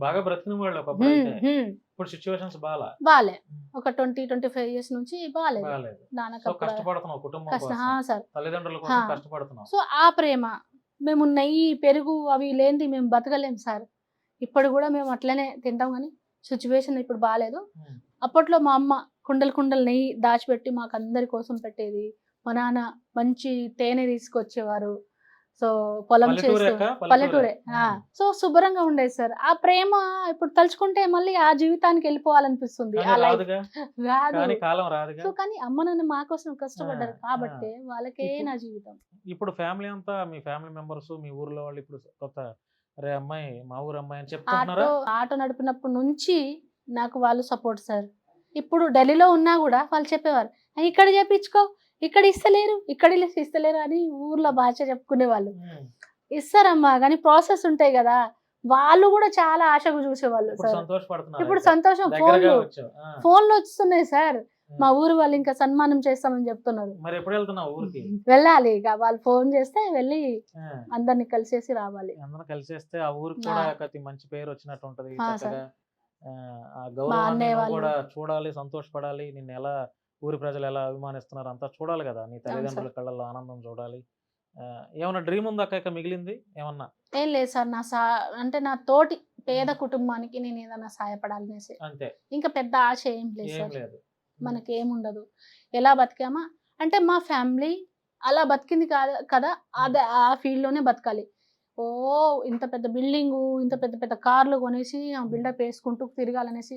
బాగా బ్రతికిన వాళ్ళు హ్మ్. ఒకప్పుడైతే. హ్మ్. ఇప్పుడు సిట్యుయేషన్స్ బాలా. బాలే. హ్మ్. ఒక 20, 25 ఇయర్స్ నుంచి బాలేదు. బాలేదు. సో, నాన్నకప్పుడు కష్టపడుతున్నావు కుటుంబం కోసం. సార్. తల్లిదండ్రుల ఆ! కోసం కష్టపడుతున్నావు. సో, ఆ ప్రేమ మేము నెయ్యి, పెరుగు అవి లేనిది మేము బతకలేం సార్. ఇప్పుడు గూడా మేము అట్లనే తింటాం గానీ, సిట్యుయేషన్ ఇప్పుడు బాలేదు. హ్మ్. అప్పట్లో మా అమ్మ కుండలు కుండలు నెయ్యి దాచిపెట్టి మాకందరి కోసం పెట్టేది. మా నాన్న మంచి తేనె తీసుకొచ్చేవారు. సో, పొలం పల్లెటూరే చేస్తూ అక్క? పల్లెటూరే. పల్లెటూరే. ఆ! హ్మ్. సో, శుభ్రంగా ఉండేది సార్. ఆ ప్రేమ ఇప్పుడు తలుచుకుంటే మళ్ళీ ఆ జీవితానికెళ్ళిపోవాలనిపిస్తుంది. కానీ ఆ లైఫ్ రాదుగా. రాదు. కానీ కాలం రాదుగా. సో, కానీ అమ్మ, నాన్న మా కోసం ఆ! కష్టపడ్డారు ఆ! కాబట్టే వాళ్ళకే ఇప్పుడు నా జీవితం. ఇప్పుడు ఫ్యామిలీ అంతా మీ ఫ్యామిలీ మెంబర్స్, మీ ఊర్లో వాళ్ళు ఇప్పుడు కొత్త "అరే అమ్మాయి, మా ఊరు అమ్మాయి" అని చెప్పుకుంటున్నారా? ఆటో నడిపినప్పటి నుంచి నాకు వాళ్ళు సపోర్ట్ సార్. ఇప్పుడు ఢిల్లీలో ఉన్నా గూడా వాళ్ళు చెప్పేవారు. ఇక్కడ చేపించుకో, ఇక్కడ ఇస్తలేరు, ఇక్కడ ఇస్తలేరు" అని ఊర్లో భాష చెప్పుకునేవాళ్ళు. హ్మ్. ఇస్తారమ్మా గానీ ప్రాసెస్ ఉంటాయి గదా! వాళ్ళు గూడా చాలా ఆశగా చూసేవాళ్ళు ఇప్పుడు సార్. ఇప్పుడు సంతోషపడుతున్నారైతే. సంతోషం దగ్గరగా వచ్చావు. ఆ! ఫోన్‌లొస్తున్నాయి సార్. హ్మ్. మా ఊరు వాళ్ళు ఇంకా సన్మానం చేస్తామని జెప్తున్నారు. మరెప్పుడు వెళ్తున్నావు ఊరికి? వెళ్ళాలి ఇక వాళ్ళు ఫోన్ చేస్తే వెళ్ళి ఆ! అందరిని కలిసేసి రావాలి. అందరం కలిసేస్తే ఆ ఊరికి ఆ! కూడా మంచి పేరొచ్చినట్టు ఉంటది. సార్. చక్కగా ఆ మా గౌరవాన్ని అన్నయ్య నువ్వు వాళ్ళు కూడా చూడాలి, సంతోషపడాలి. నిన్నెలా ఊరి ప్రజలు ఎలా అభిమానిస్తున్నారు అంతా చూడాలి గదా! నీ అవును తల్లిదండ్రుల సార్. కళ్ళల్లో ఆనందం చూడాలి. ఏమన్నా డ్రీమ్ ఉందా అక్క ఇక మిగిలింది ఏమన్నా? ఏం లేదు సార్. అంటే నా తోటి పేద హ్మ్. కుటుంబానికి నేనేదైనా సహాయపడాలనేసి. అంతే. ఇంకా పెద్ద ఆశ ఏం లేదు ఏం సార్. లేదు. హ్మ్. మనకేముండదు. ఎలా బతికామా అంటే మా ఫ్యామిలీ అలా బతికింది కాదు కదా! హ్మ్. ఆ ఫీల్డ్‌లోనే బతకాలి. ఇంత పెద్ద బిల్డింగు, ఇంత హ్మ్. పెద్ద పెద్ద కార్లు కొనేసి హ్మ్. బిల్డప్ ఏసుకుంటూ తిరగాలనేసి